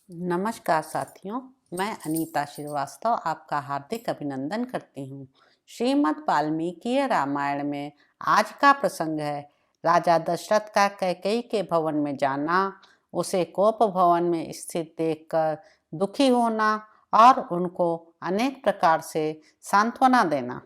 नमस्कार साथियों, मैं अनीता श्रीवास्तव आपका हार्दिक अभिनंदन करती हूँ। श्रीमद् वाल्मीकि रामायण में आज का प्रसंग है राजा दशरथ का कैकेयी के भवन में जाना, उसे कोप भवन में स्थित देखकर दुखी होना और उनको अनेक प्रकार से सांत्वना देना।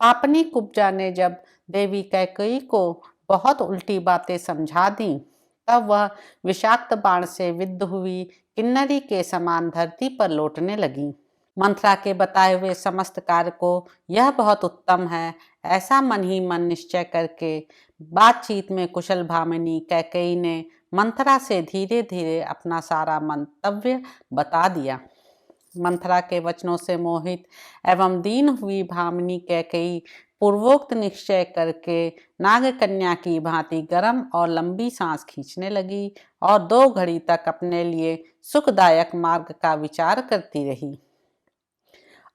पापनी कुब्जा ने जब देवी कैकेयी को बहुत उल्टी बातें समझा दी, तब वह विषाक्त बाण से विद्ध हुई किन्नरी के समान धरती पर लौटने लगी। मंथरा के बताए हुए समस्त कार्य को यह बहुत उत्तम है, ऐसा मन ही मन निश्चय करके बातचीत में कुशल भामिनी कैकेयी ने मंथरा से धीरे धीरे अपना सारा मंतव्य बता दिया। मंथरा के वचनों से मोहित एवं दीन हुई भामिनी कैकेयी पूर्वोक्त निश्चय करके नागकन्या की भांति गर्म और लंबी सांस खींचने लगी और 2 घड़ी तक अपने लिए सुखदायक मार्ग का विचार करती रही।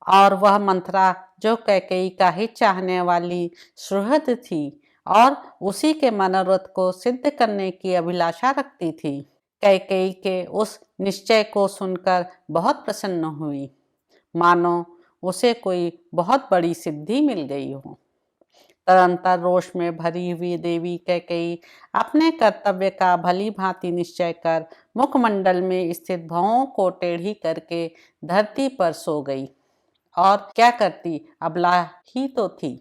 और वह मंथरा जो कैकेयी का हित चाहने वाली सुहृद थी और उसी के मनोरथ को सिद्ध करने की अभिलाषा रखती थी, कैकेयी के उस निश्चय को सुनकर बहुत प्रसन्न हुई, मानो उसे कोई बहुत बड़ी सिद्धि मिल गई हो। तदंतर रोष में भरी हुई देवी कैकेयी अपने कर्तव्य का भली भांति निश्चय कर मुखमंडल में स्थित भौं को टेढ़ी करके धरती पर सो गई। और क्या करती, अबला ही तो थी।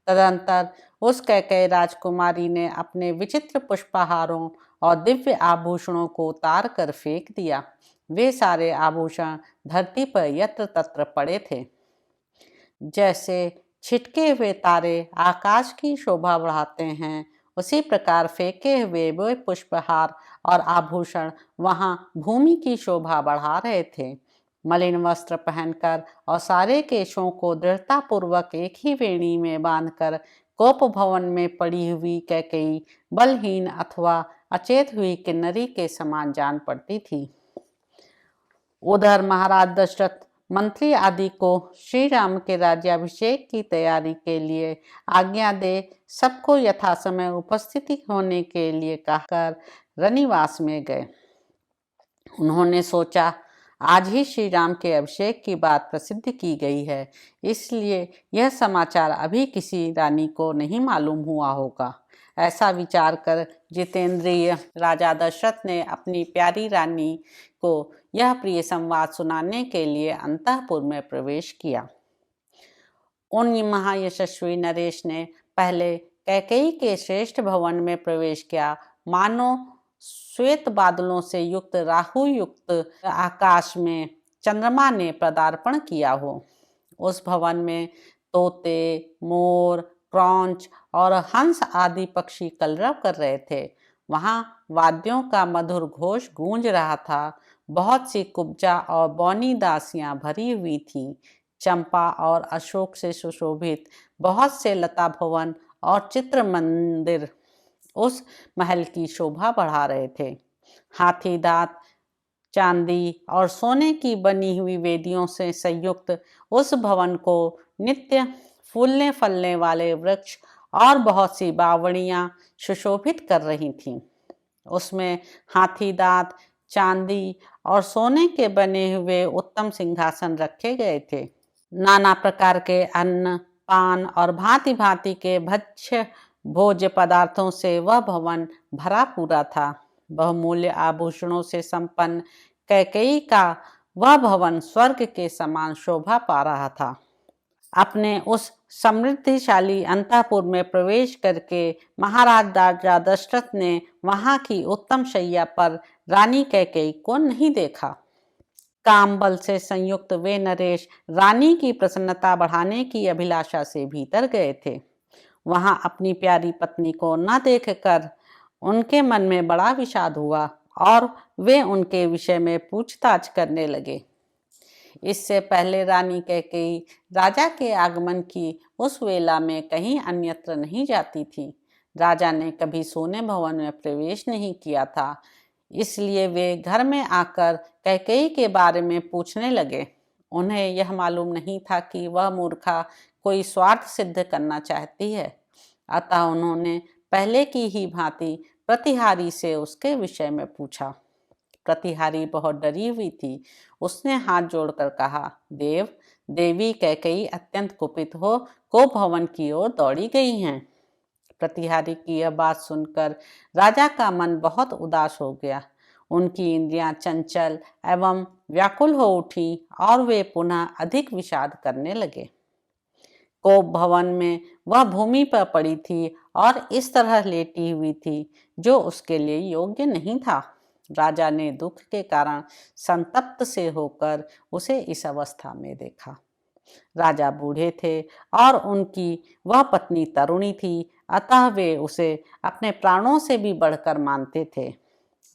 तदंतर उस कैकेयी राजकुमारी ने अपने विचित्र पुष्पहारों और दिव्य आभूषणों को उतार कर फेंक दिया। वे सारे आभूषण धरती पर यत्र तत्र पड़े थे। जैसे छिटके हुए तारे आकाश की शोभा बढ़ाते हैं, उसी प्रकार फेंके हुए वे पुष्पहार और आभूषण वहां भूमि की शोभा बढ़ा रहे थे। मलिन वस्त्र पहनकर और सारे केशों को दृढ़तापूर्वक एक ही वेणी में बांधकर कोप भवन में पड़ी हुई कैकेयी बलहीन अथवा अचेत हुई किन्नरी के समान जान पड़ती थी। उधर महाराज दशरथ मंत्री आदि को श्री राम के राज्याभिषेक की तैयारी के लिए आज्ञा दे सबको यथासमय उपस्थिति होने के लिए कहकर रनिवास में गए। उन्होंने सोचा, आज ही श्री राम के अभिषेक की बात प्रसिद्ध की गई है, इसलिए यह समाचार अभी किसी रानी को नहीं मालूम हुआ होगा। ऐसा विचार कर जितेंद्रिय राजा दशरथ ने अपनी प्यारी रानी को यह प्रिय संवाद सुनाने के लिए अंतःपुर में प्रवेश किया। उन महायशस्वी नरेश ने पहले कैकेयी के श्रेष्ठ भवन में प्रवेश किया, मानो श्वेत बादलों से युक्त राहु युक्त आकाश में चंद्रमा ने पदार्पण किया हो। उस भवन में तोते, मोर, क्रौंच और हंस आदि पक्षी कलरव कर रहे थे। वहां वाद्यों का मधुर घोष गूंज रहा था। बहुत सी कुब्जा और बौनी दासियां भरी हुई थीं। चंपा और अशोक से सुशोभित बहुत से लता भवन और चित्र मंदिर उस महल की शोभा बढ़ा रहे थे। हाथी दांत, चांदी और सोने की बनी हुई वेदियों से संयुक्त उस भवन को नित्य फूलने फलने वाले वृक्ष और बहुत सी बावड़ियां सुशोभित कर रही थीं। उसमें हाथी दांत, चांदी और सोने के बने हुए उत्तम सिंहासन रखे गए थे। नाना प्रकार के अन्न, पान और भांति भांति के भक्ष्य भोज्य पदार्थों से वह भवन भरा पूरा था। बहुमूल्य आभूषणों से संपन्न कैकेयी का वह भवन स्वर्ग के समान शोभा पा रहा था। अपने उस समृद्धिशाली अंतःपुर में प्रवेश करके महाराज राजा दशरथ ने वहां की उत्तम शैया पर रानी कैकेयी को नहीं देखा। काम बल से संयुक्त वे नरेश रानी की प्रसन्नता बढ़ाने की अभिलाषा से भीतर गए थे। वहां अपनी प्यारी पत्नी को न देखकर उनके मन में बड़ा विषाद हुआ और वे उनके विषय में पूछताछ करने लगे। इससे पहले रानी कैकेयी राजा के आगमन की उस वेला में कहीं अन्यत्र नहीं जाती थी। राजा ने कभी सोने भवन में प्रवेश नहीं किया था, इसलिए वे घर में आकर कैकेयी के बारे में पूछने लगे। उन्हें यह मालूम नहीं था कि वह मूर्खा कोई स्वार्थ सिद्ध करना चाहती है, अतः उन्होंने पहले की ही भांति प्रतिहारी से उसके विषय में पूछा। प्रतिहारी बहुत डरी हुई थी। उसने हाथ जोड़कर कहा, देव, देवी कैकेयी अत्यंत कुपित हो कोप भवन की ओर दौड़ी गई हैं। प्रतिहारी की यह बात सुनकर राजा का मन बहुत उदास हो गया। उनकी इंद्रियां चंचल एवं व्याकुल हो उठी और वे पुनः अधिक विषाद करने लगे। कोप भवन में वह भूमि पर पड़ी थी और इस तरह लेटी हुई थी जो उसके लिए योग्य नहीं था। राजा ने दुख के कारण संतप्त से होकर उसे इस अवस्था में देखा। राजा बूढ़े थे और उनकी वह पत्नी तरुणी थी, अतः वे उसे अपने प्राणों से भी बढ़कर मानते थे।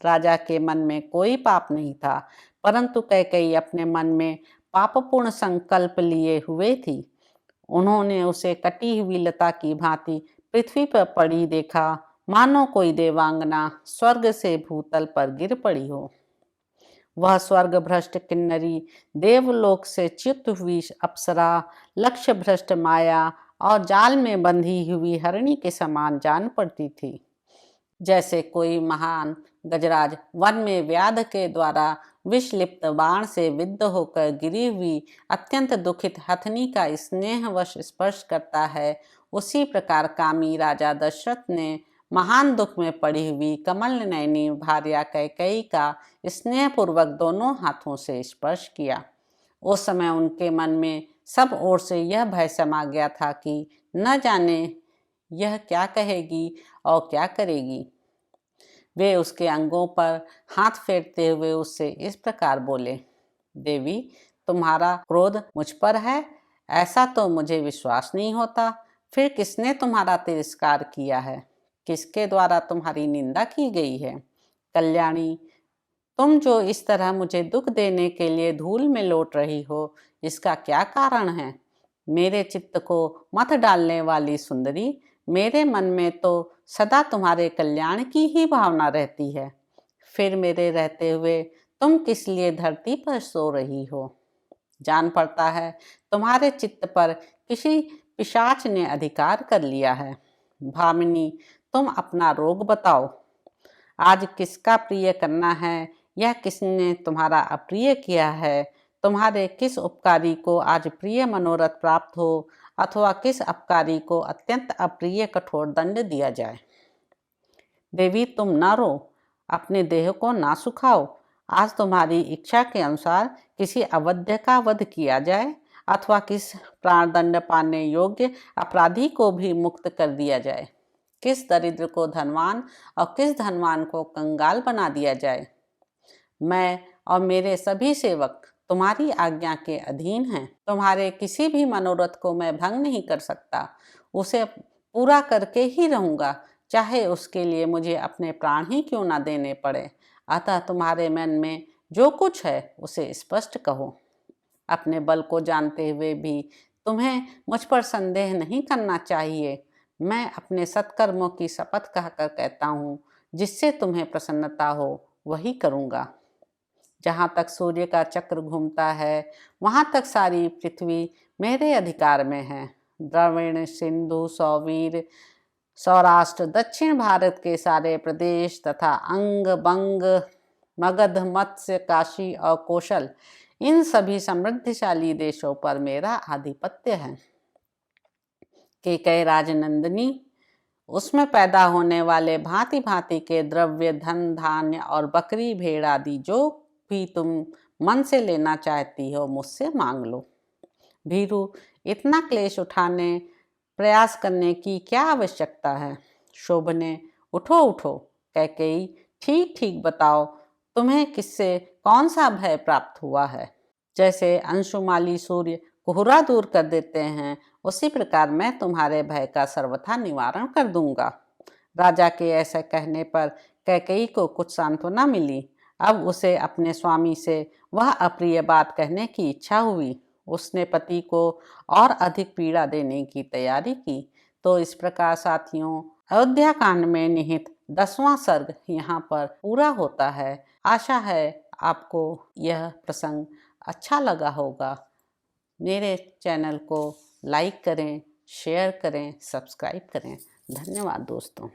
राजा के मन में कोई पाप नहीं था, परंतु कैकेयी अपने मन में पापपूर्ण संकल्प लिए हुए थी। उन्होंने उसे कटी हुई लता की भांति पृथ्वी पर पड़ी देखा, मानो कोई देवांगना स्वर्ग से भूतल पर गिर पड़ी हो। वह स्वर्ग भ्रष्ट किन्नरी, देवलोक से च्युत हुई अप्सरा, लक्ष्य भ्रष्ट माया और जाल में बंधी हुई हरिणी के समान जान पड़ती थी। जैसे कोई महान गजराज वन में व्याध के द्वारा विषलिप्त बाण से विद्ध होकर गिरी हुई अत्यंत दुखित हथनी का स्नेहवश स्पर्श करता है, उसी प्रकार कामी राजा दशरथ ने महान दुख में पड़ी हुई कमल नयनी भार्या कैकेयी का स्नेहपूर्वक दोनों हाथों से स्पर्श किया। उस समय उनके मन में सब ओर से यह भय समा गया था कि न जाने यह क्या कहेगी और क्या करेगी। वे उसके अंगों पर हाथ फेरते हुए उससे इस प्रकार बोले, देवी, तुम्हारा क्रोध मुझ पर है, ऐसा तो मुझे विश्वास नहीं होता। फिर किसने तुम्हारा तिरस्कार किया है? किसके द्वारा तुम्हारी निंदा की गई है? कल्याणी, तुम जो इस तरह मुझे दुख देने के लिए धूल में लौट रही हो, इसका क्या कारण है? मेरे चित्त को मत डालने वाली सुंदरी, मेरे मन में तो सदा तुम्हारे कल्याण की ही भावना रहती है। फिर मेरे रहते हुए तुम किस लिए धरती पर सो रही हो? जान पड़ता है तुम्हारे चित्त पर किसी पिशाच ने अधिकार कर लिया है। भामिनी, तुम अपना रोग बताओ। आज किसका प्रिय करना है, यह किसने तुम्हारा अप्रिय किया है? तुम्हारे किस उपकारी को आज प्रिय मनोरथ प्राप्त हो, अथवा किस अपकारी को अत्यंत अप्रिय कठोर दंड दिया जाए। देवी, तुम न रो, अपने देह को ना सुखाओ। आज तुम्हारी इच्छा के अनुसार किसी अवध्य का वध किया जाए, अथवा किस प्राणदंड पाने योग्य अपराधी को भी मुक्त कर दिया जाए। किस दरिद्र को धनवान और किस धनवान को कंगाल बना दिया जाए। मैं और मेरे सभी सेवक तुम्हारी आज्ञा के अधीन हैं। तुम्हारे किसी भी मनोरथ को मैं भंग नहीं कर सकता, उसे पूरा करके ही रहूंगा, चाहे उसके लिए मुझे अपने प्राण ही क्यों ना देने पड़े। अतः तुम्हारे मन में जो कुछ है उसे स्पष्ट कहो। अपने बल को जानते हुए भी तुम्हें मुझ पर संदेह नहीं करना चाहिए। मैं अपने सत्कर्मों की शपथ कहकर कहता हूँ, जिससे तुम्हें प्रसन्नता हो वही करूँगा। जहाँ तक सूर्य का चक्र घूमता है, वहाँ तक सारी पृथ्वी मेरे अधिकार में है। द्रविड़, सिंधु, सौवीर, सौराष्ट्र, दक्षिण भारत के सारे प्रदेश तथा अंग, बंग, मगध, मत्स्य, काशी और कौशल, इन सभी समृद्धिशाली देशों पर मेरा आधिपत्य है। कैकेयी राजनंदिनी, उसमें पैदा होने वाले भांति भांति के द्रव्य, धन, धान्य और बकरी, भेड़ आदि जो भी तुम मन से लेना चाहती हो, मुझसे मांग लो। भीरू, इतना क्लेश उठाने प्रयास करने की क्या आवश्यकता है? शोभने, उठो उठो। कैकेयी, ठीक ठीक बताओ, तुम्हें किससे कौन सा भय प्राप्त हुआ है? जैसे अंशुमाली सूर्य कोहरा दूर कर देते हैं, उसी प्रकार मैं तुम्हारे भय का सर्वथा निवारण कर दूंगा। राजा के ऐसे कहने पर कैकेयी को कुछ सांत्वना मिली। अब उसे अपने स्वामी से वह अप्रिय बात कहने की इच्छा हुई। उसने पति को और अधिक पीड़ा देने की तैयारी की। तो इस प्रकार साथियों, अयोध्या कांड में निहित 10वां सर्ग यहाँ पर पूरा होता है। आशा है आपको यह प्रसंग अच्छा लगा होगा। मेरे चैनल को लाइक करें, शेयर करें, सब्सक्राइब करें। धन्यवाद दोस्तों।